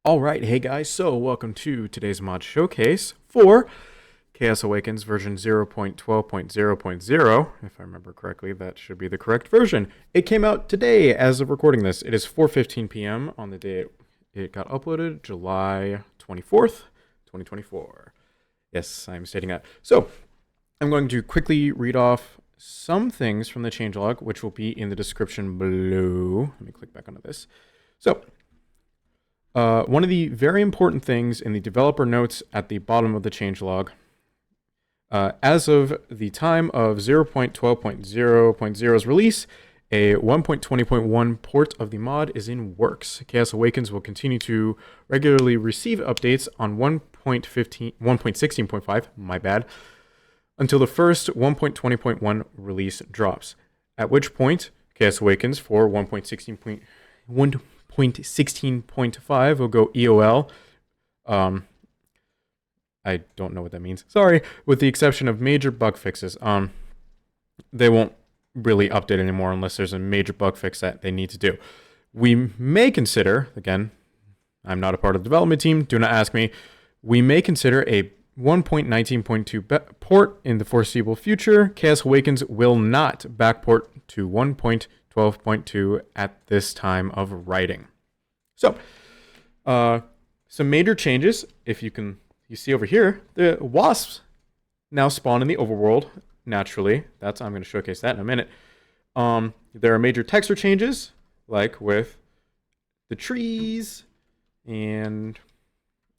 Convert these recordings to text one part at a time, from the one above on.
Alright, hey guys, so welcome to today's mod showcase for Chaos Awakens version 0.12.0.0. If I remember correctly, that should be the correct version. It came out today as of recording this. It is 4:15 p.m. on the day it got uploaded, July 24th, 2024. Yes, I'm stating that. So, I'm going to quickly read off some things from the changelog, which will be in the description below. Let me click back onto this. So, one of the very important things in the developer notes at the bottom of the changelog, as of the time of 0.12.0.0's release, a 1.20.1 port of the mod is in works. Chaos Awakens will continue to regularly receive updates on 1.16.5, my bad, until the first 1.20.1 release drops, at which point Chaos Awakens for 1.16.5 will go EOL. I don't know what that means. Sorry. With the exception of major bug fixes. They won't really update anymore unless there's a major bug fix that they need to do. We may consider, again, I'm not a part of the development team, do not ask me, we may consider a 1.19.2 port in the foreseeable future. Chaos Awakens will not backport to 1.12.2 at this time of writing. So, some major changes. If you see over here, the wasps now spawn in the overworld naturally. I'm going to showcase that in a minute. There are major texture changes, like with the trees and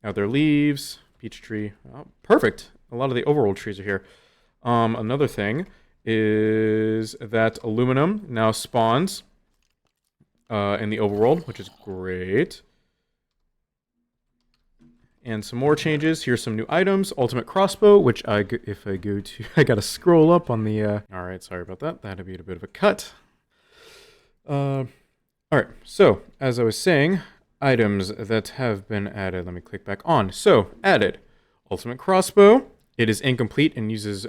other leaves, peach tree. Oh, perfect. A lot of the overworld trees are here. Another thing is that aluminum now spawns in the overworld, which is great. And some more changes. Here's some new items. Ultimate crossbow, which if I go to, I gotta scroll up on the. All right, sorry about that. That'd be a bit of a cut. All right. So as I was saying, items that have been added. Let me click back on. So added, ultimate crossbow. It is incomplete and uses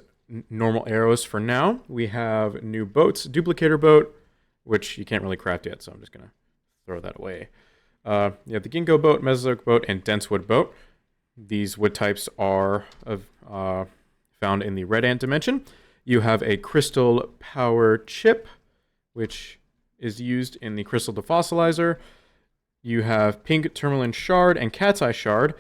normal arrows for now. We have new boats, duplicator boat, which you can't really craft yet, so I'm just gonna throw that away. You have the ginkgo boat, mesozoic boat, and densewood boat. These wood types are found in the red ant dimension. You have a crystal power chip, which is used in the crystal defossilizer. You have pink tourmaline shard and cat's eye shard.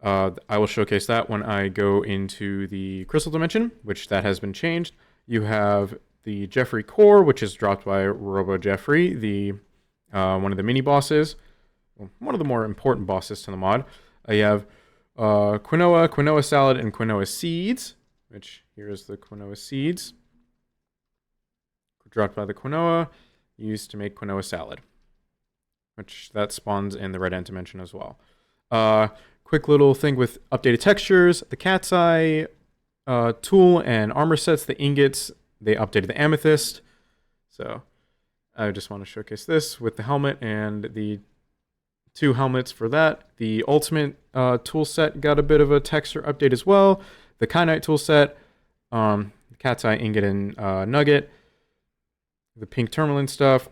I will showcase that when I go into the crystal dimension, which that has been changed. You have the Jeffrey core, which is dropped by Robo Jeffrey, the one of the mini bosses, one of the more important bosses to the mod. You have quinoa salad, and quinoa seeds, which here is the quinoa seeds, dropped by the quinoa, used to make quinoa salad, which that spawns in the red ant dimension as well. Quick little thing with updated textures, the cat's eye tool and armor sets, the ingots, they updated the amethyst. So I just want to showcase this with the helmet and the two helmets for that. The ultimate tool set got a bit of a texture update as well. The kyanite tool set, the cat's eye ingot and nugget, the pink tourmaline stuff.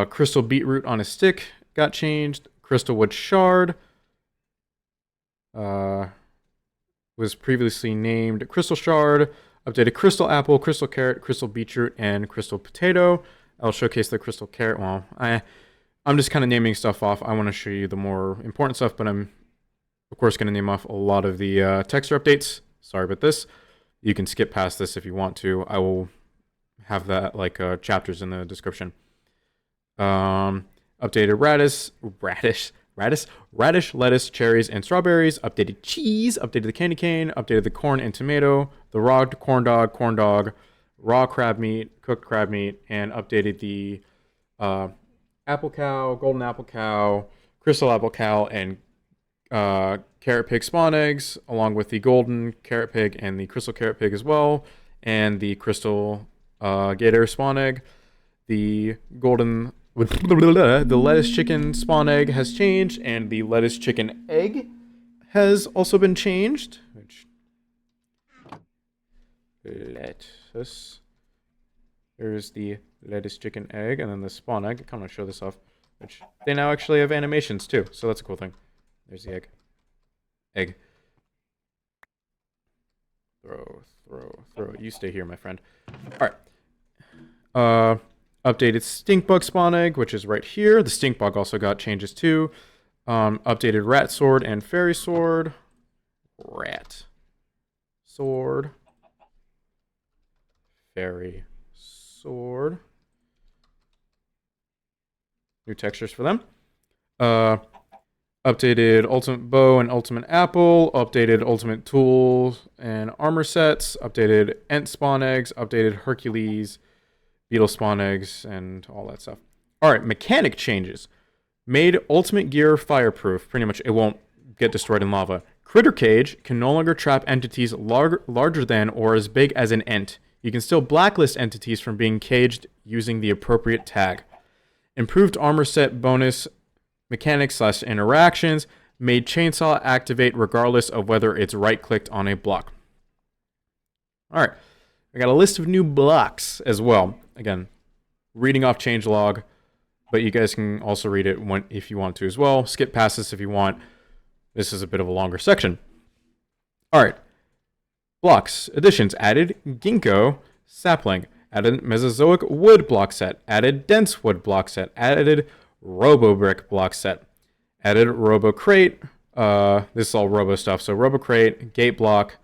Crystal beetroot on a stick got changed. Crystal wood shard was previously named crystal shard. Updated crystal apple, crystal carrot, crystal beetroot, and crystal potato. I'll showcase the crystal carrot. Well, I'm just kind of naming stuff off. I want to show you the more important stuff, but I'm, of course, going to name off a lot of the texture updates. Sorry about this. You can skip past this if you want to. I will have that like chapters in the description. Updated radish, lettuce, cherries, and strawberries. Updated cheese. Updated the candy cane. Updated the corn and tomato. The raw corn dog, raw crab meat, cooked crab meat, and updated the apple cow, golden apple cow, crystal apple cow, and carrot pig spawn eggs, along with the golden carrot pig and the crystal carrot pig as well, and the crystal gator spawn egg. The golden the lettuce chicken spawn egg has changed, and the lettuce chicken egg has also been changed. Lettuce. There's the lettuce chicken egg, and then the spawn egg. I kind of want to show this off. which they now actually have animations too, so that's a cool thing. There's the egg. Egg. Throw. You stay here, my friend. All right. Updated stink bug spawn egg, which is right here. The stink bug also got changes too. Updated rat sword and fairy sword. Rat sword. Fairy sword. New textures for them. Updated ultimate bow and ultimate apple. Updated ultimate tools and armor sets. Updated ent spawn eggs. Updated Hercules beetle spawn eggs and all that stuff. All right, mechanic changes. Made ultimate gear fireproof. Pretty much it won't get destroyed in lava. Critter cage can no longer trap entities larger than or as big as an ent. You can still blacklist entities from being caged using the appropriate tag. Improved armor set bonus mechanics / interactions. Made chainsaw activate regardless of whether it's right-clicked on a block. All right, I got a list of new blocks as well. Again, reading off changelog, but you guys can also read it if you want to as well. Skip past this if you want. This is a bit of a longer section. All right. Blocks. Additions. Added ginkgo sapling. Added Mesozoic wood block set. Added dense wood block set. Added robo brick block set. Added robo crate. This is all robo stuff. So robo crate, gate block,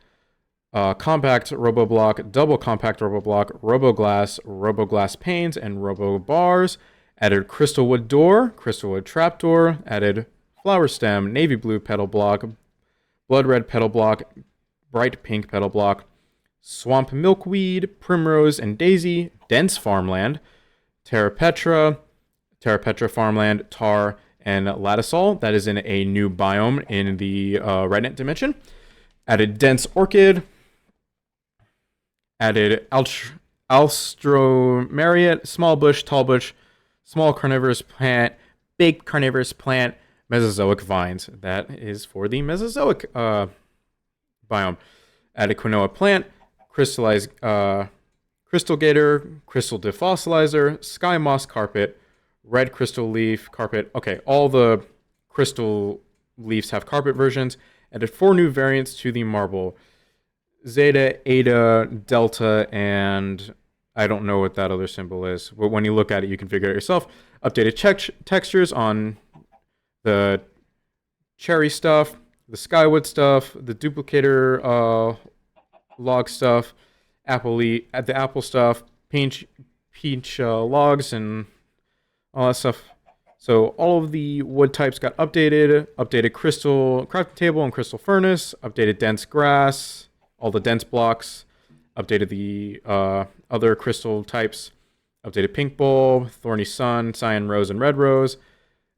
compact robo block, double compact robo block, robo glass panes, and robo bars. Added crystal wood door, crystal wood trapdoor. Added flower stem, navy blue petal block, blood red petal block, bright pink petal block, swamp milkweed, primrose and daisy, dense farmland, terra petra farmland, tar, and lattisol. That is in a new biome in the Rednet dimension. Added dense orchid. Added alstromeriate, small bush, tall bush, small carnivorous plant, big carnivorous plant, Mesozoic vines. That is for the Mesozoic biome. Added quinoa plant, crystallized crystal gator, crystal defossilizer, sky moss carpet, red crystal leaf carpet. Okay, all the crystal leaves have carpet versions. Added 4 new variants to the marble. Zeta, Eta, Delta, and I don't know what that other symbol is. But when you look at it, you can figure it out yourself. Updated textures on the cherry stuff, the skywood stuff, the duplicator log stuff, the apple stuff, peach logs, and all that stuff. So all of the wood types got updated. Updated crystal crafting table and crystal furnace. Updated dense grass, all the dense blocks. Updated the other crystal types. Updated pink bulb, thorny sun, cyan rose, and red rose.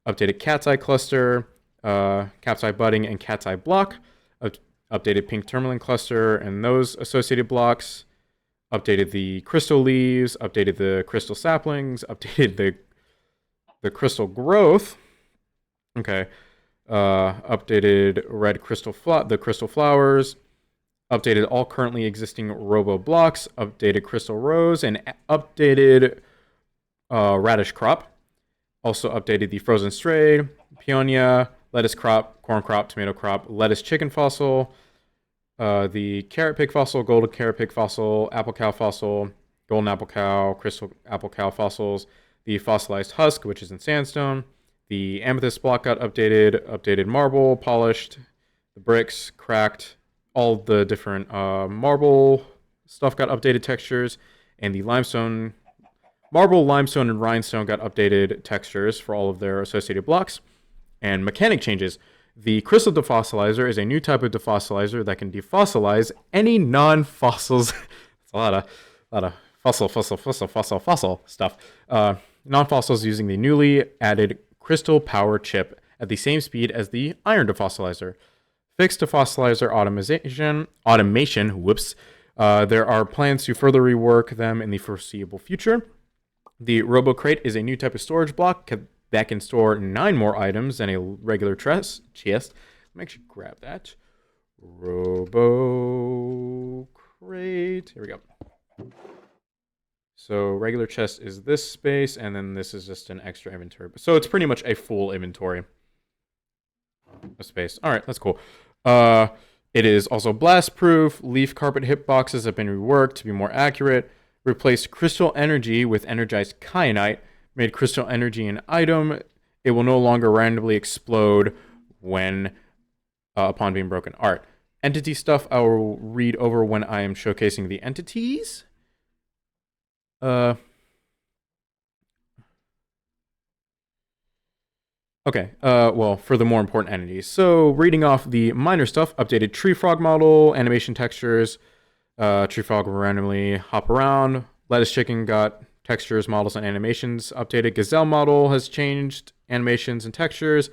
Updated cat's eye cluster, cat's eye budding, and cat's eye block. Updated pink tourmaline cluster and those associated blocks. Updated the crystal leaves. Updated the crystal saplings. Updated the crystal growth. Okay. Updated red crystal the crystal flowers. Updated all currently existing robo blocks. Updated crystal rose and updated radish crop. Also updated the frozen stray, peonia, lettuce crop, corn crop, tomato crop, lettuce chicken fossil, the carrot pig fossil, golden carrot pig fossil, apple cow fossil, golden apple cow, crystal apple cow fossils, the fossilized husk, which is in sandstone, the amethyst block got updated marble, polished, the bricks, cracked, all the different marble stuff got updated textures, and the limestone, marble, limestone, and rhinestone got updated textures for all of their associated blocks. And mechanic changes. The crystal defossilizer is a new type of defossilizer that can defossilize any non-fossils. It's a lot of fossil stuff. Non-fossils using the newly added crystal power chip at the same speed as the iron defossilizer. Fixed defossilizer automation. Whoops. There are plans to further rework them in the foreseeable future. The Robo Crate is a new type of storage block that can store 9 more items than a regular chest. Make sure you grab that. Robo Crate. Here we go. So regular chest is this space, and then this is just an extra inventory. So it's pretty much a full inventory of space. All right, that's cool. It is also blast proof. Leaf carpet hitboxes have been reworked to be more accurate. Replaced crystal energy with energized kyanite. Made crystal energy an item. It will no longer randomly explode when upon being broken. All right. Entity stuff I will read over when I am showcasing the entities. Okay, well, for the more important entities. So, reading off the minor stuff, updated tree frog model, animation textures. Tree frog will randomly hop around. Lettuce chicken got textures, models, and animations updated. Gazelle model has changed animations and textures.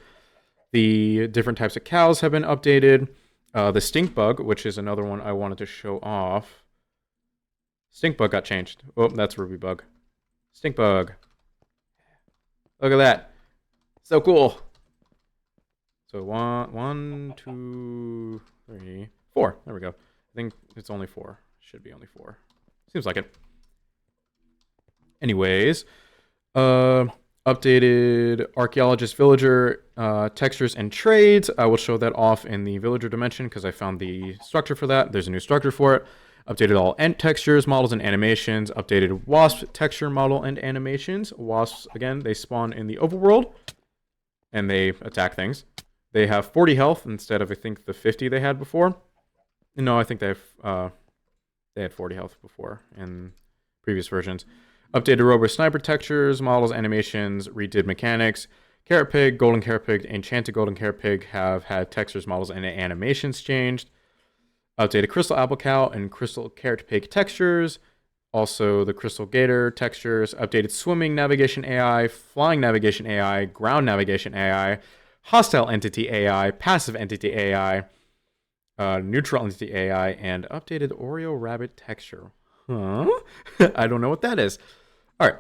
The different types of cows have been updated. The stink bug, which is another one I wanted to show off. Stink bug got changed. Oh, that's Ruby bug. Stink bug. Look at that. So cool. So 1, 2, 3, 4. There we go. I think it's only 4. Should be only 4. Seems like it. Anyways, updated archaeologist villager textures and trades. I will show that off in the villager dimension because I found the structure for that. There's a new structure for it. Updated all ent textures, models, and animations. Updated wasp texture, model, and animations. Wasps, again, they spawn in the overworld and they attack things. They have 40 health instead of, I think, the 50 they had before. No, I think they had 40 health before in previous versions. Updated robo sniper textures, models, animations, redid mechanics. Carrot Pig, Golden Carrot Pig, Enchanted Golden Carrot Pig have had textures, models, and animations changed. Updated Crystal Apple Cow and Crystal Carrot Pig textures. Also, the Crystal Gator textures. Updated Swimming Navigation AI, Flying Navigation AI, Ground Navigation AI, Hostile Entity AI, Passive Entity AI, Neutral Entity AI, and updated Oreo Rabbit texture. Huh? I don't know what that is. All right.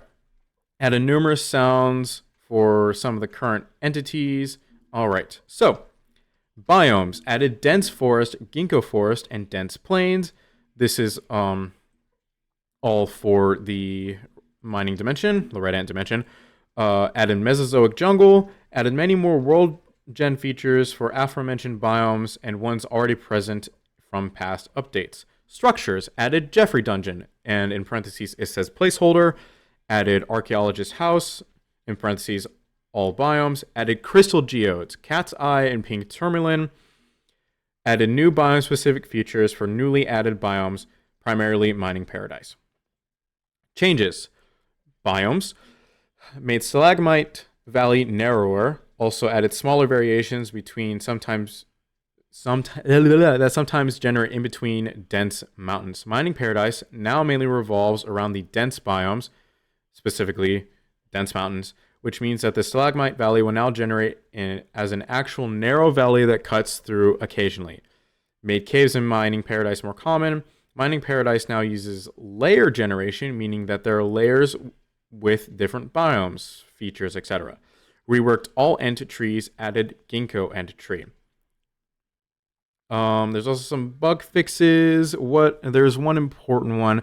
Added numerous sounds for some of the current entities. All right. So, biomes. Added dense forest, ginkgo forest, and dense plains. This is all for the mining dimension, the red ant dimension. Added Mesozoic jungle. Added many more world gen features for aforementioned biomes and ones already present from past updates. Structures. Added Jeffrey dungeon, and in parentheses it says placeholder. Added archaeologist house, in parentheses all biomes. Added crystal geodes, cat's eye and pink tourmaline. Added new biome specific features for newly added biomes, primarily mining paradise. Changes. Biomes. Made Stalagmite Valley narrower. Also added smaller variations between that sometimes generate in between dense mountains. Mining paradise now mainly revolves around the dense biomes, specifically dense mountains, which means that the Stalagmite Valley will now generate as an actual narrow valley that cuts through occasionally. Made caves in mining paradise more common. Mining paradise now uses layer generation, meaning that there are layers with different biomes, features, etc. Reworked all ent trees, added ginkgo ent tree. There's also some bug fixes. There's one important one.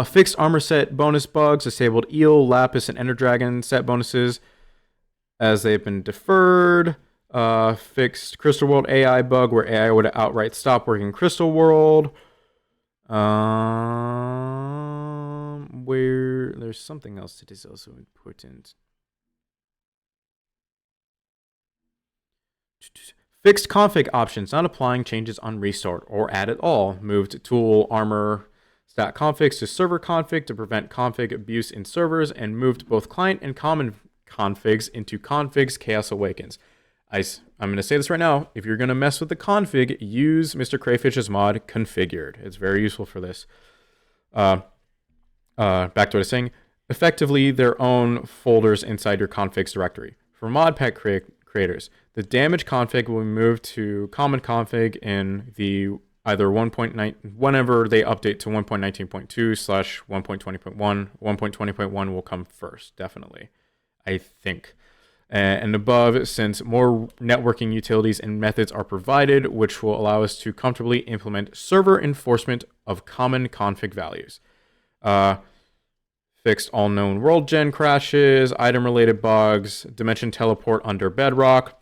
Fixed armor set bonus bugs, disabled eel, lapis, and ender dragon set bonuses as they've been deferred. Fixed Crystal World AI bug where AI would outright stop working Crystal World. Where there's something else that is also important. Fixed config options, not applying changes on restart or add at all. Moved tool armor stat configs to server config to prevent config abuse in servers, and moved both client and common configs into configs Chaos Awakens. I'm going to say this right now. If you're going to mess with the config, use Mr. Crayfish's mod configured. It's very useful for this. Back to what I was saying. Effectively, their own folders inside your configs directory. For mod pack creators, the damage config will be moved to common config in the either 1.9 whenever they update to 1.19.2/1.20.1. 1.20.1 will come first, definitely, I think. And above, since more networking utilities and methods are provided, which will allow us to comfortably implement server enforcement of common config values. Fixed all known world gen crashes, item-related bugs, dimension teleport under bedrock.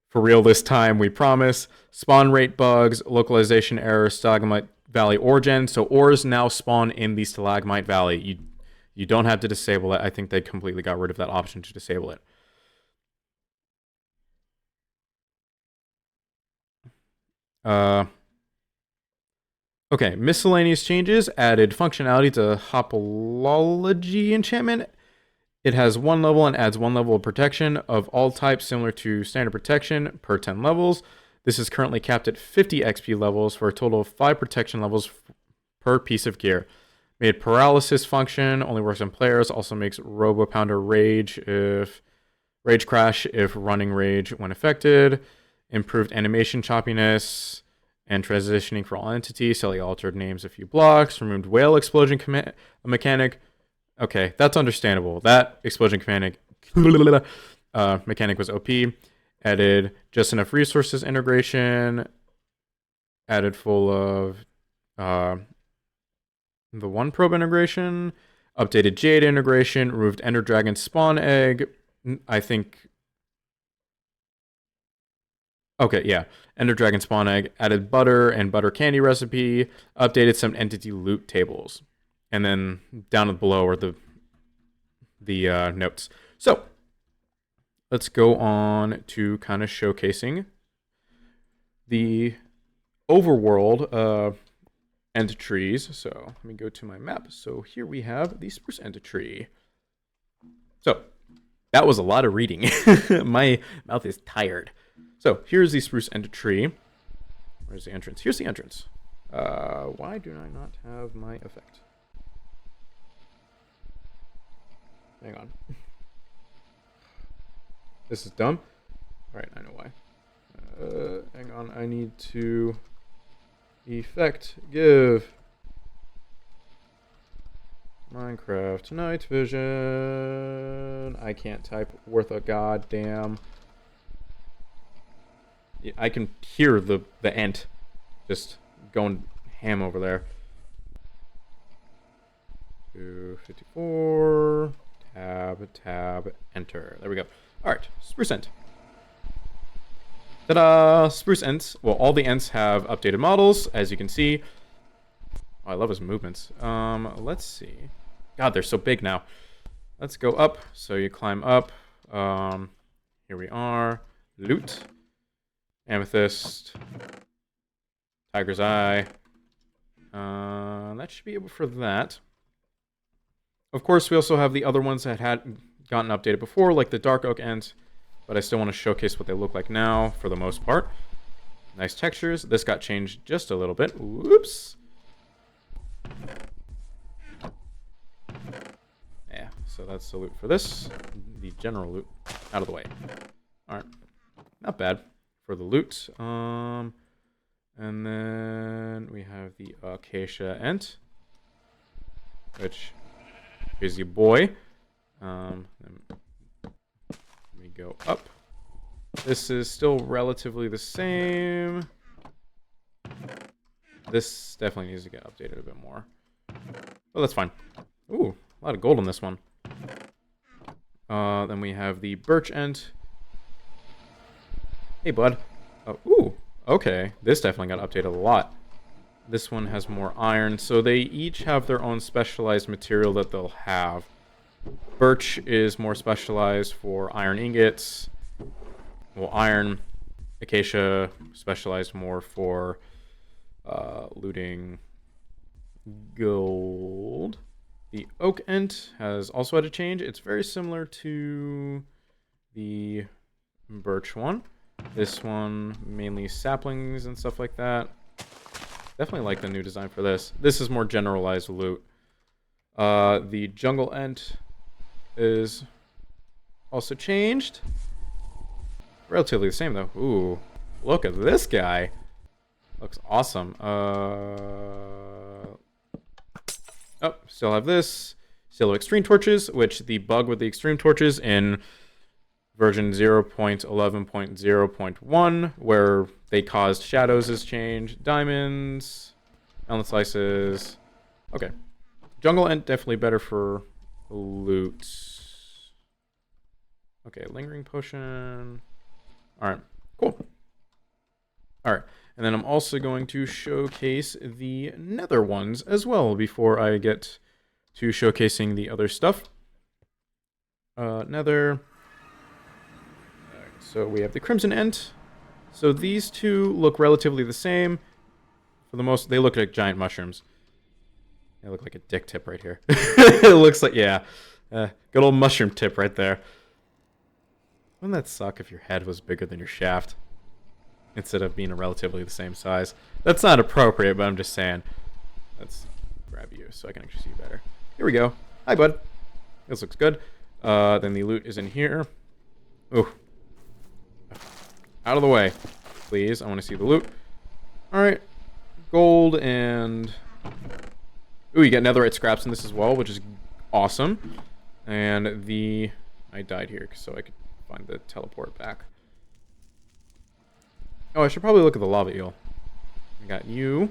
For real this time, we promise. Spawn rate bugs, localization errors, stalagmite valley origin. So ores now spawn in the stalagmite valley. You don't have to disable it. I think they completely got rid of that option to disable it. Okay, miscellaneous changes added functionality to Hopology enchantment. It has 1 level and adds 1 level of protection of all types similar to standard protection per 10 levels. This is currently capped at 50 XP levels for a total of 5 protection levels per piece of gear. Made paralysis function, only works on players, also makes Robo Pounder rage crash if running rage when affected. Improved animation choppiness and transitioning for all entities. Slightly altered names a few blocks. Removed whale explosion mechanic. Okay, that's understandable. That explosion mechanic was OP. Added just enough resources integration. Added full of the one probe integration. Updated Jade integration. Removed Ender Dragon spawn egg. I think. Okay, yeah. Ender Dragon spawn egg. Added butter and butter candy recipe. Updated some entity loot tables. And then down below are the notes. So let's go on to kind of showcasing the overworld end trees. So let me go to my map. So here we have the spruce end tree. So that was a lot of reading. My mouth is tired. So here's the spruce end tree. Where's the entrance? Here's the entrance. Why do I not have my effect? Hang on. This is dumb. Alright, I know why. Hang on, I need to effect give Minecraft night vision. I can't type worth a goddamn. Yeah, I can hear the ant just going ham over there. 254. Tab, enter. There we go. All right, spruce ent. Ta-da! Spruce ents. Well, all the ents have updated models, as you can see. Oh, I love his movements. Let's see. God, they're so big now. Let's go up. So you climb up. Here we are. Loot. Amethyst. Tiger's Eye. That should be able for that. Of course, we also have the other ones that had gotten updated before, like the Dark Oak Ent, but I still want to showcase what they look like now, for the most part. Nice textures. This got changed just a little bit. Whoops. Yeah, so that's the loot for this. The general loot out of the way. All right, not bad for the loot. And then we have the Acacia Ent, which... Here's your boy. Let me go up. This is still relatively the same. This definitely needs to get updated a bit more. Oh, that's fine. Ooh, a lot of gold on this one. Then we have the birch ent. Hey, bud. Oh, ooh, okay. This definitely got updated a lot. This one has more iron, so they each have their own specialized material that they'll have. Birch is more specialized for iron ingots. Well, iron. Acacia specialized more for looting gold. The oak ent has also had a change. It's very similar to the birch one. This one, mainly saplings and stuff like that. Definitely like the new design for this. This is more generalized loot. The jungle ent is also changed. Relatively the same though. Ooh, look at this guy. Looks awesome. Oh, still have this. Still have extreme torches, which the bug with the extreme torches in version 0.11.0.1, where they caused shadows, has changed. Diamonds, melon slices. Okay, jungle ent definitely better for loot. Okay, lingering potion. All right, cool. All right, and then I'm also going to showcase the nether ones as well before I get to showcasing the other stuff. Nether. All right, so we have the Crimson Ent. So these two look relatively the same. For the most, they look like giant mushrooms. They look like a dick tip right here. It looks like, yeah. Good old mushroom tip right there. Wouldn't that suck if your head was bigger than your shaft? Instead of being relatively the same size. That's not appropriate, but I'm just saying. Let's grab you so I can actually see you better. Here we go. Hi, bud. This looks good. Then the loot is in here. Ooh. Out of the way. Please, I want to see the loot. Alright. Gold and... Ooh, you get netherite scraps in this as well, which is awesome. And the... I died here so I could find the teleport back. Oh, I should probably look at the lava eel. I got you.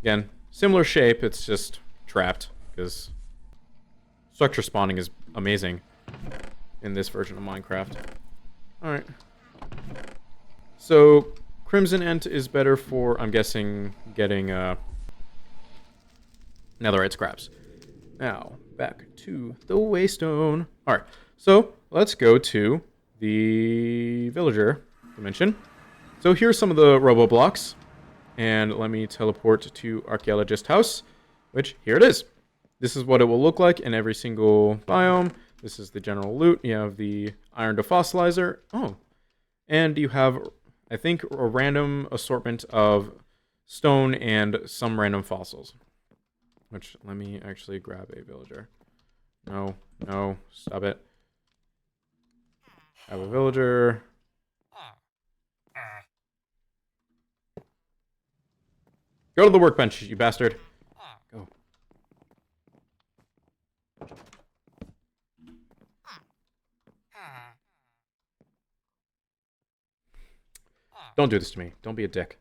Again, similar shape, it's just trapped, because structure spawning is amazing in this version of Minecraft. Alright. So, Crimson Ent is better for, I'm guessing, getting netherite scraps. Now, back to the Waystone. Alright, so let's go to the villager dimension. So here's some of the robo blocks. And let me teleport to Archaeologist House, which, here it is. This is what it will look like in every single biome. This is the general loot. You have the iron defossilizer. Oh, and you have, I think, a random assortment of stone and some random fossils. Which, let me actually grab a villager. No, no, stop it. I have a villager. Go to the workbench, you bastard. Go. Don't do this to me. Don't be a dick.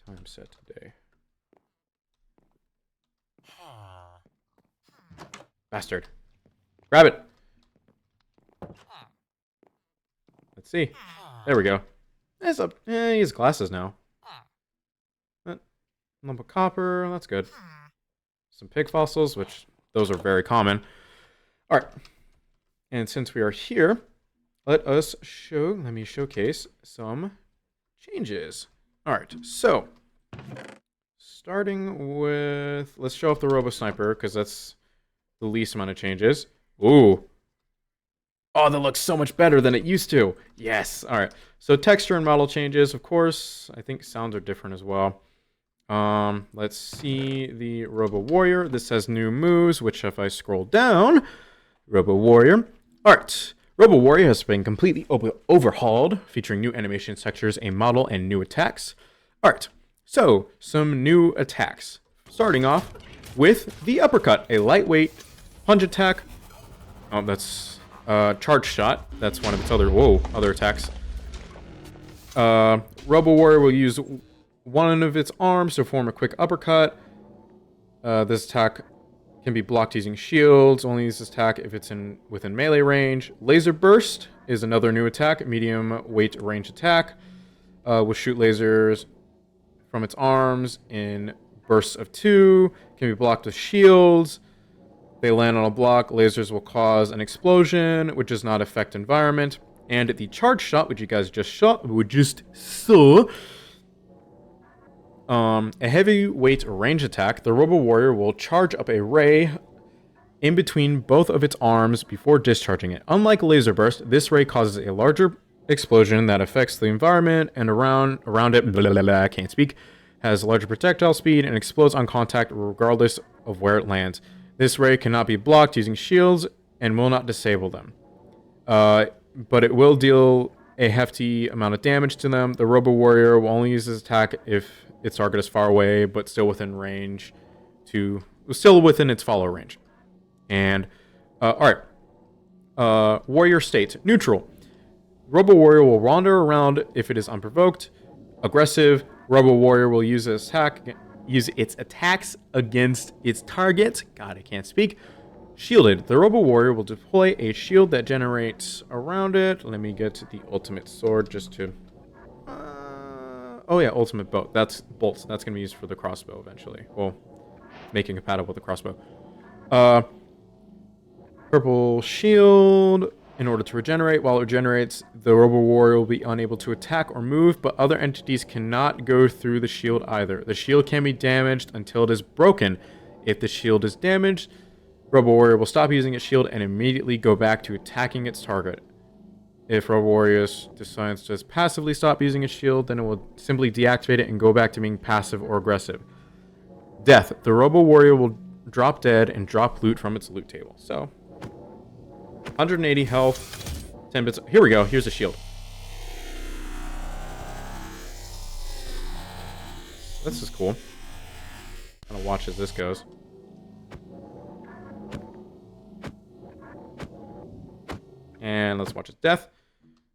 Time set today. Bastard. Grab it. Let's see. There we go. He's up. He has glasses now. Lump of copper. That's good. Some pig fossils, which those are very common. All right. And since we are here, let me showcase some changes. All right. So, starting with, let's show off the Robo Sniper because that's the least amount of changes. Ooh. Oh, that looks so much better than it used to. Yes. All right. So texture and model changes, of course. I think sounds are different as well. Let's see the Robo Warrior. This has new moves, which if I scroll down, Robo Warrior. All right. Robo Warrior has been completely overhauled, featuring new animation textures, a model, and new attacks. All right. So, some new attacks. Starting off with the Uppercut, a lightweight punch attack. Oh, that's charge shot. That's one of its other attacks. Robo Warrior will use one of its arms to form a quick uppercut. This attack can be blocked using shields. Only use this attack if it's within melee range. Laser Burst is another new attack, medium weight range attack. Will shoot lasers from its arms in bursts of 2. Can be blocked with shields. They land on a block. Lasers will cause an explosion, which does not affect environment. And the charge shot, which you guys just saw, a heavyweight range attack. The Robo Warrior will charge up a ray in between both of its arms before discharging it. Unlike Laser Burst, this ray causes a larger explosion that affects the environment and around it. I can't speak. Has larger projectile speed and explodes on contact regardless of where it lands. This ray cannot be blocked using shields and will not disable them. But it will deal a hefty amount of damage to them. The Robo Warrior will only use this attack if its target is far away, but still within range still within its follow range. And, alright. Warrior state. Neutral. Robo Warrior will wander around if it is unprovoked. Aggressive. Robo Warrior will use its attacks against its target. God, I can't speak. Shielded. The Robo Warrior will deploy a shield that generates around it. Let me get to the ultimate sword just to... oh yeah, ultimate bow. That's bolts. That's going to be used for the crossbow eventually. Well, making compatible with the crossbow. Purple shield. In order to regenerate, while it regenerates, the Robo Warrior will be unable to attack or move, but other entities cannot go through the shield either. The shield can be damaged until it is broken. If the shield is damaged, Robo Warrior will stop using its shield and immediately go back to attacking its target. If Robo Warrior decides to just passively stop using its shield, then it will simply deactivate it and go back to being passive or aggressive. Death. The Robo Warrior will drop dead and drop loot from its loot table. So, 180 health, 10 bits. Here we go. Here's a shield. This is cool. Kind of watch as this goes. And let's watch its death.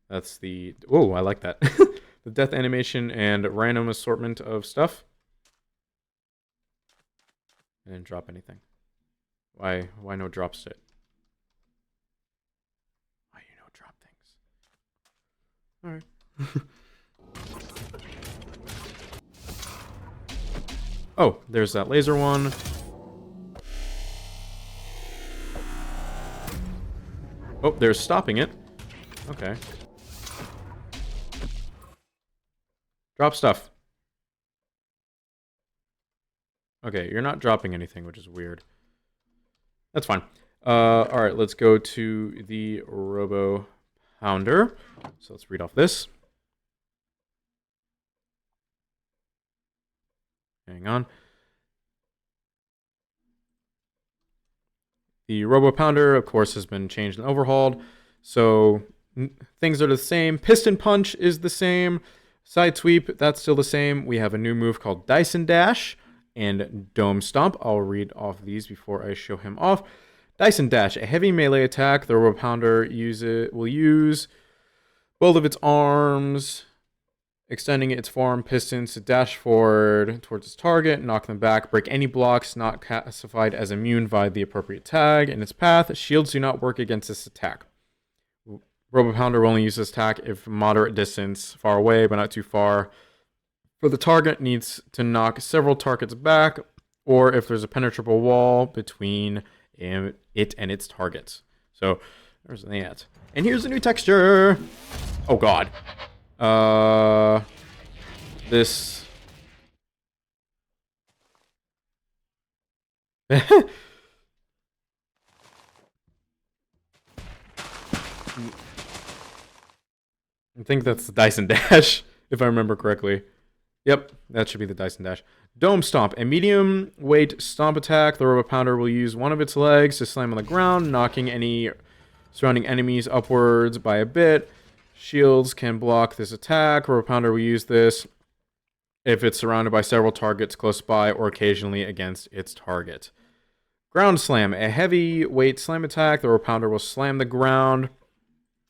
That's the... Oh, I like that. The death animation and random assortment of stuff. I didn't drop anything. Why no drop state? Why you no drop things? Alright. Oh, there's that laser one. Oh, there's stopping it. Okay. Drop stuff. Okay, you're not dropping anything, which is weird. That's fine. Alright, let's go to the Robo Pounder. So let's read off this. Hang on. The Robo Pounder, of course, has been changed and overhauled. So things are the same. Piston Punch is the same. Side Sweep, that's still the same. We have a new move called Dyson Dash and Dome Stomp. I'll read off these before I show him off. Dyson Dash, a heavy melee attack. The Robo Pounder will use both of its arms, extending its forearm pistons to dash forward towards its target, knock them back, break any blocks not classified as immune via the appropriate tag in its path. Shields do not work against this attack. Robo Pounder will only use this attack if moderate distance, far away but not too far. For the target, needs to knock several targets back, or if there's a penetrable wall between it and its targets. So there's that. And here's the new texture. Oh god. This. I think that's the Dyson Dash, if I remember correctly. Yep, that should be the Dyson Dash. Dome Stomp, a medium weight stomp attack. The Robo Pounder will use one of its legs to slam on the ground, knocking any surrounding enemies upwards by a bit. Shields can block this attack. Robo Pounder will use this if it's surrounded by several targets close by or occasionally against its target. Ground Slam, a heavy weight slam attack. The Robo Pounder will slam the ground.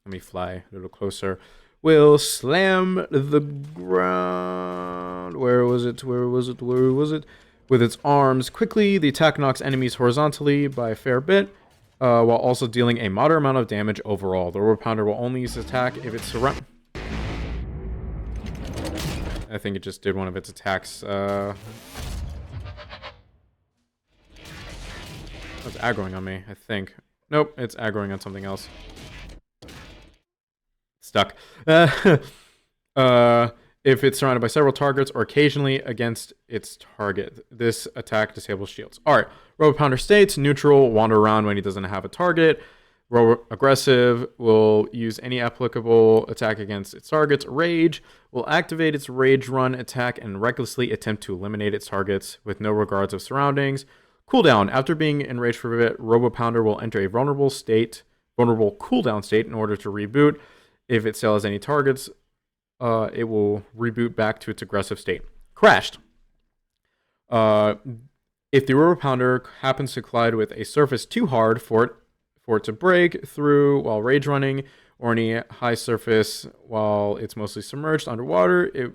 Let me fly a little closer. Will slam the ground. Where was it? With its arms quickly. The attack knocks enemies horizontally by a fair bit, while also dealing a moderate amount of damage overall. The Robo Pounder will only use this attack if it's surrounded. I think it just did one of its attacks. It's aggroing on me, I think. Nope, it's aggroing on something else. Stuck. If it's surrounded by several targets or occasionally against its target. This attack disables shields. Alright, Robo Pounder states, neutral, wander around when he doesn't have a target. Aggressive will use any applicable attack against its targets. Rage will activate its Rage Run attack and recklessly attempt to eliminate its targets with no regards of surroundings. Cooldown, after being enraged for a bit, Robo Pounder will enter a vulnerable cooldown state in order to reboot. If it still has any targets, it will reboot back to its aggressive state. Crashed. If the Robo Pounder happens to collide with a surface too hard for it to break through while rage running, or any high surface while it's mostly submerged underwater,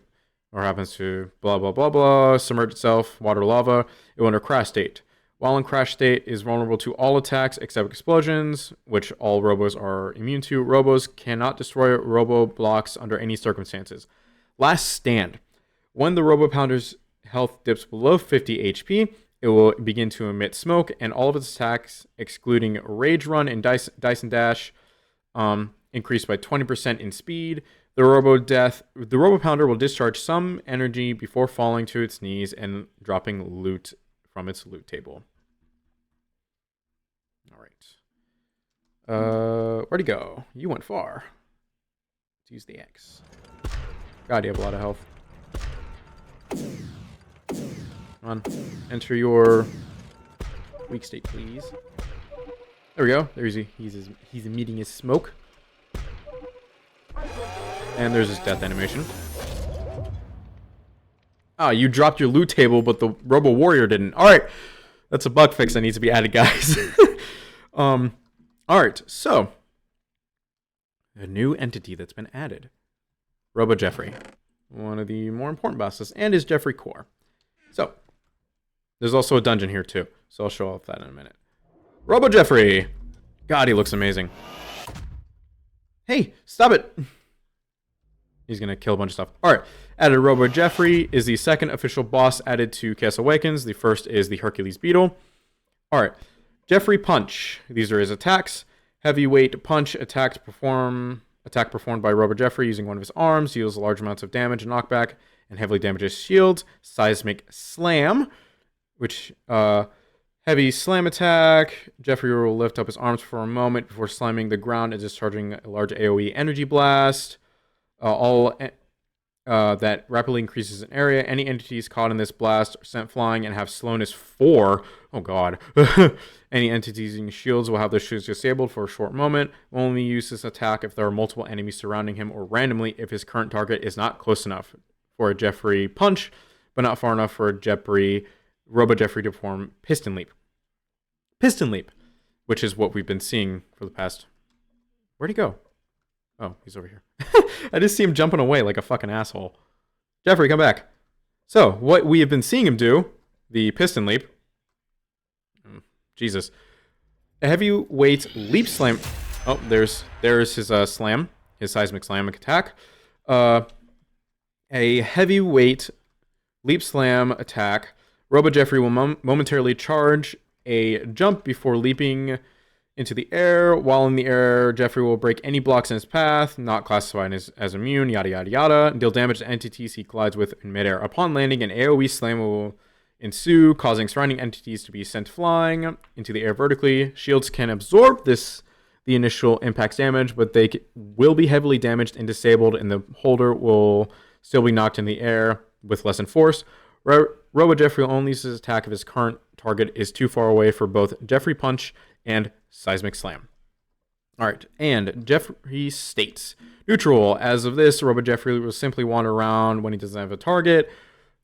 or happens to blah blah blah blah submerge itself, water lava, it will enter crash state. While in crash state, is vulnerable to all attacks except explosions, which all robos are immune to. Robos cannot destroy robo blocks under any circumstances. Last stand. When the Robo Pounder's health dips below 50 HP, it will begin to emit smoke, and all of its attacks, excluding Rage Run and Dice and Dash, increase by 20% in speed. The Robo Pounder will discharge some energy before falling to its knees and dropping loot from its loot table. All right. Where'd he go? You went far. Let's use the X. God, you have a lot of health. Come on. Enter your weak state, please. There we go. There's he's emitting his smoke. And there's his death animation. Ah, you dropped your loot table, but the Robo Warrior didn't. Alright. That's a bug fix that needs to be added, guys. Alright, so. A new entity that's been added. Robo Jeffrey. One of the more important bosses. And his Jeffrey core. So. There's also a dungeon here, too. So I'll show off that in a minute. Robo Jeffrey. God, he looks amazing. Hey, stop it. He's going to kill a bunch of stuff. Alright. Added Robo Jeffrey is the second official boss added to Chaos Awakens. The first is the Hercules Beetle. Alright. Jeffrey Punch. These are his attacks. Heavyweight Punch attack performed by Robo Jeffrey using one of his arms. Deals large amounts of damage and knockback and heavily damages shields. Seismic Slam, which heavy slam attack. Jeffrey will lift up his arms for a moment before slamming the ground and discharging a large AoE energy blast. That rapidly increases in area. Any entities caught in this blast are sent flying and have slowness 4. Oh god. Any entities using shields will have their shields disabled for a short moment. Will only use this attack if there are multiple enemies surrounding him or randomly if his current target is not close enough for a Jeffrey Punch, but not far enough for a Robo Jeffrey to perform Piston Leap. Piston Leap, which is what we've been seeing for the past... Where'd he go? Oh, he's over here. I just see him jumping away like a fucking asshole. Jeffrey, come back. So, what we have been seeing him do, the Piston Leap. Jesus. A heavyweight leap slam. Oh, there's his slam. His seismic slam attack. A heavyweight leap slam attack. Robo Jeffrey will momentarily charge a jump before leaping into the air. While in the air, Jeffrey will break any blocks in his path, not classified as immune, yada yada yada, deal damage to entities he collides with in midair. Upon landing, an AoE slam will ensue, causing surrounding entities to be sent flying into the air vertically. Shields can absorb the initial impact's damage, but they will be heavily damaged and disabled, and the holder will still be knocked in the air with lessened force. Robo Jeffrey will only use his attack if his current target is too far away for both Jeffrey Punch and Seismic Slam. Alright, and Jeffrey states, neutral. As of this, Robo Jeffrey will simply wander around when he doesn't have a target.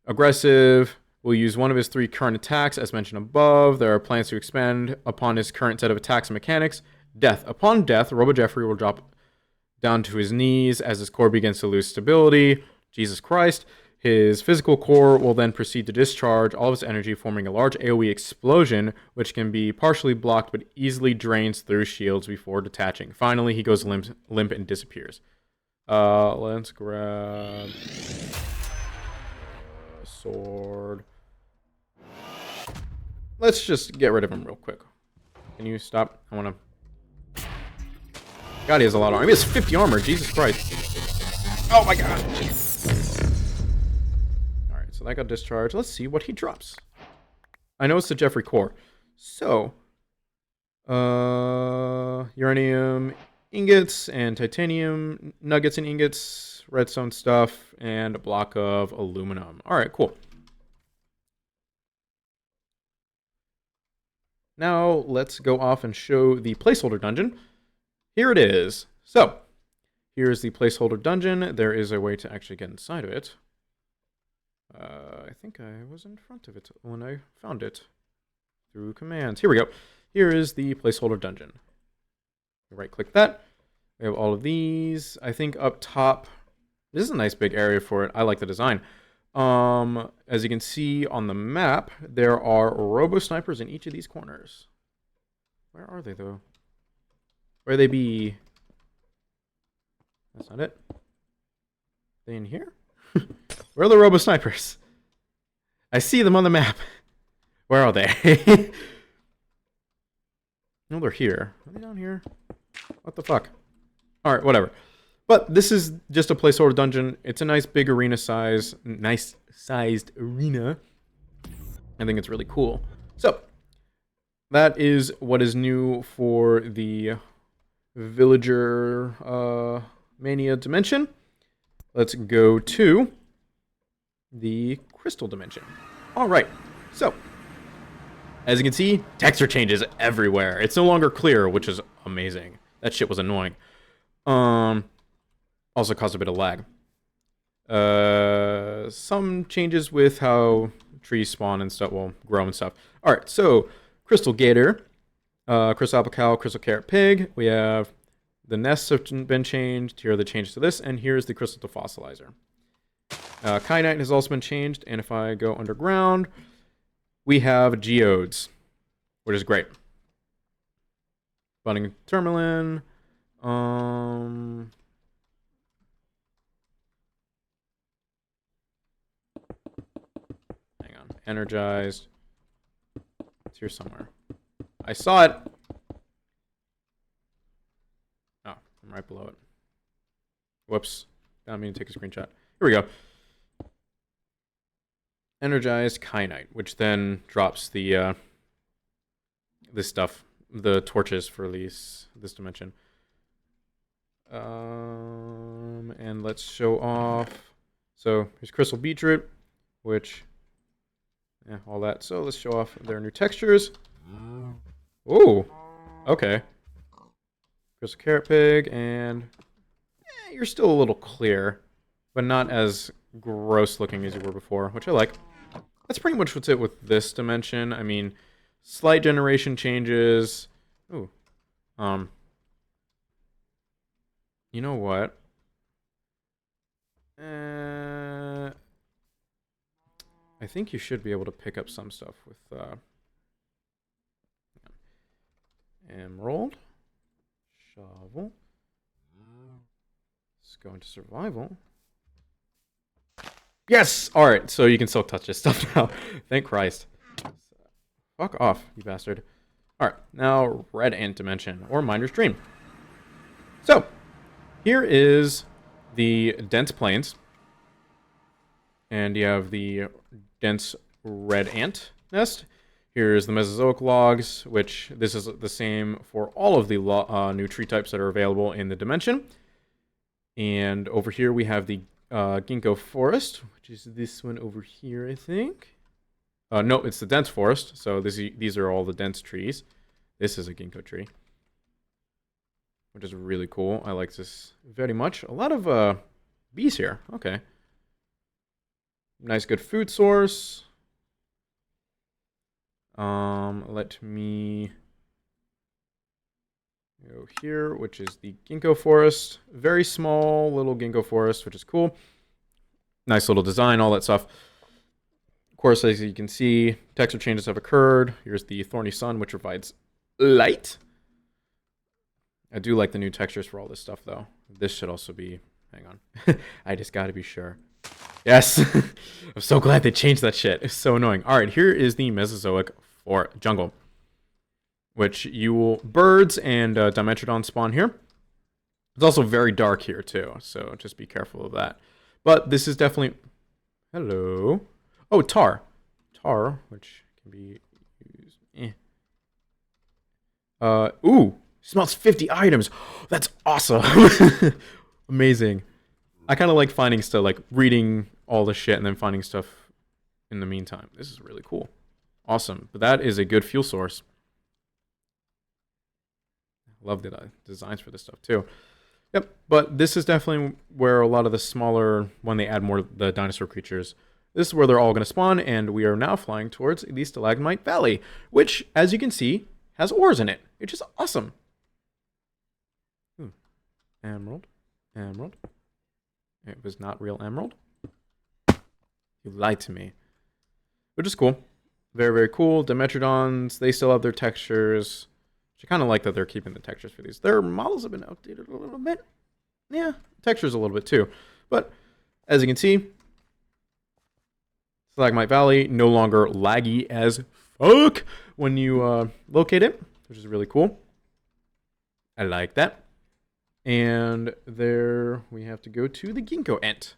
Aggressive will use one of his 3 current attacks, as mentioned above. There are plans to expand upon his current set of attacks and mechanics. Death. Upon death, Robo Jeffrey will drop down to his knees as his core begins to lose stability. Jesus Christ. His physical core will then proceed to discharge all of its energy, forming a large AoE explosion, which can be partially blocked but easily drains through shields before detaching. Finally, he goes limp and disappears. Let's grab a sword. Let's just get rid of him real quick. Can you stop? I want to... God, he has a lot of armor. He has 50 armor. Jesus Christ. Oh my god. So that got discharged. Let's see what he drops. I know it's the Jeffrey core. So, uranium ingots and titanium nuggets and ingots, redstone stuff, and a block of aluminum. All right, cool. Now let's go off and show the placeholder dungeon. Here it is. So, here's the placeholder dungeon. There is a way to actually get inside of it. I think I was in front of it when I found it through commands. Here we go. Here is the placeholder dungeon. Right-click that. We have all of these. I think up top, this is a nice big area for it. I like the design. As you can see on the map, there are robo snipers in each of these corners. Where are they though? Where they be? That's not it. They in here? Where are the robo snipers? I see them on the map. Where are they? No, they're here. Are they down here? What the fuck? Alright, whatever. But this is just a placeholder dungeon. It's a nice big arena size. Nice sized arena. I think it's really cool. So, that is what is new for the Villager Mania dimension. Let's go to the Crystal dimension. Alright, so as you can see, texture changes everywhere. It's no longer clear, which is amazing. That shit was annoying. Also caused a bit of lag. Some changes with how trees spawn and stuff, will grow and stuff. Alright, so Crystal Gator, Crystal Apple Cow, Crystal Carrot Pig. We have the nests have been changed. Here are the changes to this, and here's the Crystal Defossilizer. Kyanite has also been changed, and if I go underground, we have geodes, which is great. Budding Tourmaline. Hang on. Energized. It's here somewhere. I saw it. Oh, I'm right below it. Whoops. Didn't mean to take a screenshot. Here we go. Energized Kyanite, which then drops the this stuff, the torches for this dimension. And let's show off. So here's Crystal Beetroot, which, yeah, all that. So let's show off their new textures. Oh, okay. Crystal Carrot Pig, and you're still a little clear, but not as gross looking as you were before, which I like. That's pretty much what's it with this dimension. I mean, slight generation changes. Ooh. You know what? I think you should be able to pick up some stuff with Emerald. Shovel. Let's go into survival. Yes! Alright, so you can still touch this stuff now. Thank Christ. Fuck off, you bastard. Alright, now Red Ant Dimension, or Minder's Dream. So, here is the dense plains. And you have the dense red ant nest. Here's the Mesozoic logs, which this is the same for all of the new tree types that are available in the dimension. And over here we have the ginkgo forest, which is this one over here, I think. No, it's the dense forest. So these are all the dense trees. This is a ginkgo tree, which is really cool. I like this very much. A lot of bees here. Okay. Nice, good food source. Let me go here, which is the ginkgo forest. Very small little ginkgo forest, which is cool. Nice little design, all that stuff. Of course, as you can see, texture changes have occurred. Here's the thorny sun, which provides light. I do like the new textures for all this stuff, though. This should also be... Hang on. I just gotta be sure. Yes! I'm so glad they changed that shit. It's so annoying. Alright, here is the Mesozoic jungle. Which you will... Birds and Dimetrodon spawn here. It's also very dark here, too. So just be careful of that. But this is definitely... Hello. Oh, tar. Tar, which can be used... Ooh! Smells 50 items! That's awesome! Amazing. I kind of like finding stuff, like reading all the shit and then finding stuff in the meantime. This is really cool. Awesome. But that is a good fuel source. Love the designs for this stuff too. Yep, but this is definitely where a lot of the smaller, when they add more of the dinosaur creatures, this is where they're all going to spawn, and we are now flying towards the Stalagmite Valley, which, as you can see, has ores in it, which is awesome. Emerald. Emerald. It was not real emerald. You lied to me. Which is cool. Very, very cool. Dimetrodons, they still have their textures. I kind of like that they're keeping the textures for these. Their models have been outdated a little bit. Yeah, textures a little bit too. But as you can see, Stalagmite Valley no longer laggy as fuck when you locate it, which is really cool. I like that. And there we have to go to the Ginkgo Ent,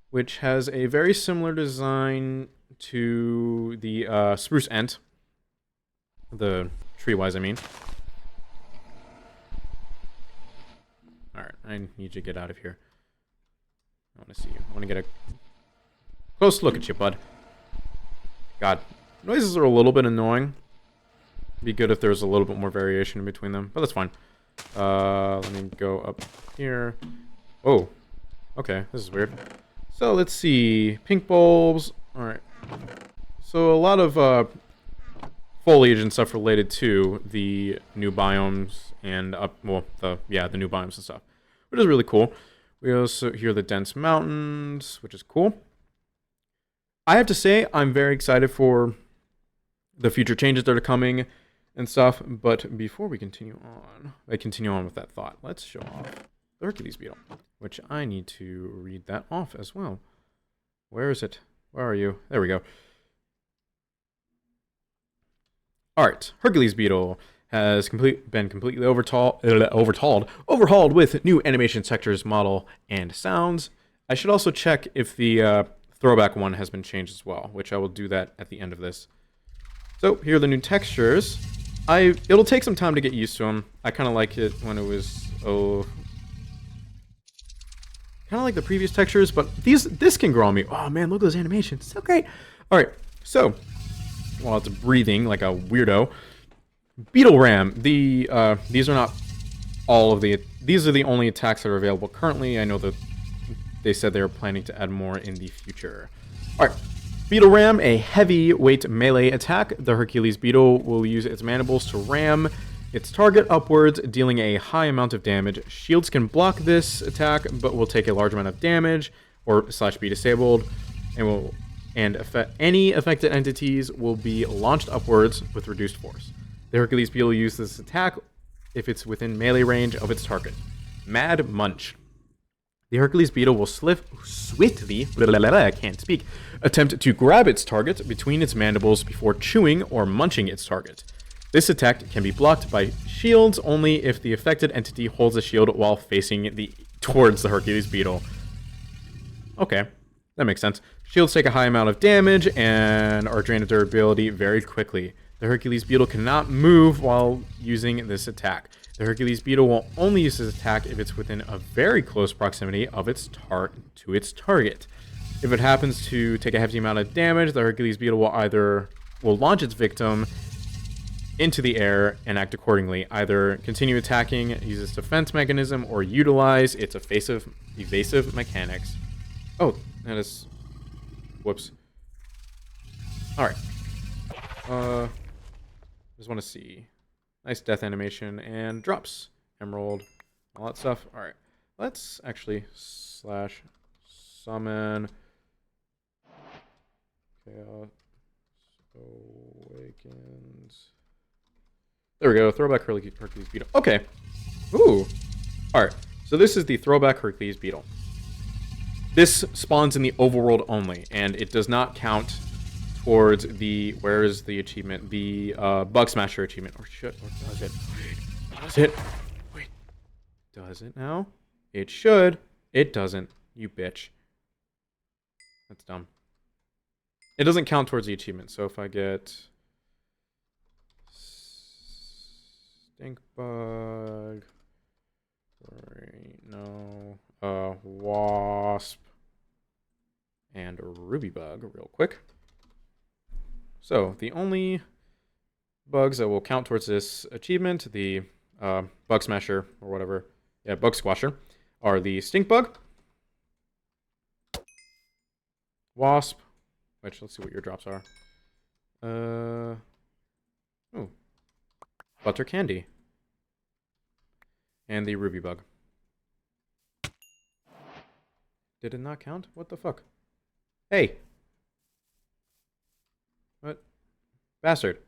which has a very similar design to the Spruce Ent. The tree-wise, I mean. Alright, I need you to get out of here. I want to see you. I want to get a close look at you, bud. God, noises are a little bit annoying. Be good if there was a little bit more variation in between them, but that's fine. Let me go up here. Oh, okay, this is weird. So let's see, pink bulbs. All right. So a lot of foliage and stuff related to the new biomes and the new biomes and stuff, which is really cool. We also hear the dense mountains, which is cool. I have to say, I'm very excited for the future changes that are coming and stuff. But before we continue on, with that thought, let's show off the Hercules beetle, which I need to read that off as well. Where is it? Where are you? There we go. All right, Hercules beetle has been completely overhauled with new animation textures, model, and sounds. I should also check if the throwback one has been changed as well, which I will do that at the end of this. So here are the new textures. It'll take some time to get used to them. I kind of like it when it was kind of like the previous textures, but this can grow on me. Oh man, look at those animations, so great. All right, so while it's breathing like a weirdo, Beetle Ram. These are not all of the. These are the only attacks that are available currently. I know that they said they were planning to add more in the future. All right. Beetle Ram, a heavyweight melee attack. The Hercules beetle will use its mandibles to ram its target upwards, dealing a high amount of damage. Shields can block this attack, but will take a large amount of damage or / be disabled, and any affected entities will be launched upwards with reduced force. The Hercules beetle uses this attack if it's within melee range of its target. Mad Munch. The Hercules beetle will swiftly, I can't speak, attempt to grab its target between its mandibles before chewing or munching its target. This attack can be blocked by shields only if the affected entity holds a shield while facing towards the Hercules beetle. Okay, that makes sense. Shields take a high amount of damage and are drained of durability very quickly. The Hercules beetle cannot move while using this attack. The Hercules beetle will only use this attack if it's within a very close proximity of its target. If it happens to take a hefty amount of damage, the Hercules beetle will launch its victim into the air and act accordingly. Either continue attacking, use its defense mechanism, or utilize its evasive mechanics. Oh, that is... Whoops. Alright. Just want to see. Nice death animation and drops. Emerald. All that stuff. Alright. Let's actually /summon Chaos Awakens. There we go. Throwback Hercules beetle. Okay. Ooh. Alright. So this is the throwback Hercules beetle. This spawns in the overworld only, and it does not count towards the... Where is the achievement? The Bug Smasher achievement. Or should... Or does it? Wait. Does it? Wait. Does it now? It should. It doesn't. You bitch. That's dumb. It doesn't count towards the achievement, so if I get... Stink Bug... No... Wasp... And a Ruby Bug, real quick. So, the only bugs that will count towards this achievement, the Bug Smasher, or whatever, yeah, Bug Squasher, are the Stink Bug, Wasp, which, let's see what your drops are. Oh, Butter Candy, and the Ruby Bug. Did it not count? What the fuck? Hey, What? Bastard.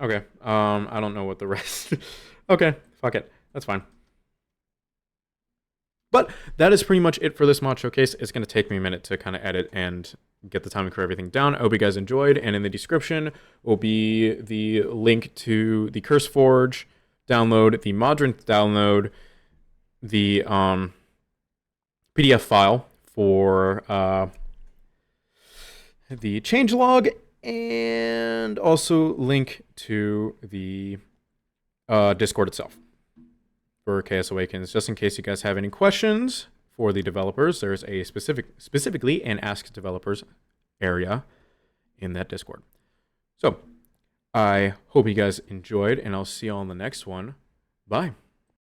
Okay. I don't know what the rest. Okay, fuck it. That's fine. But that is pretty much it for this mod showcase. It's going to take me a minute to kind of edit and get the timing for everything down. I hope you guys enjoyed. And in the description will be the link to the CurseForge download, the Modern download, the PDF file for the changelog, and also link to the Discord itself for KS Awakens. Just in case you guys have any questions for the developers, there's a specifically an Ask Developers area in that Discord. So I hope you guys enjoyed, and I'll see you all on the next one. Bye.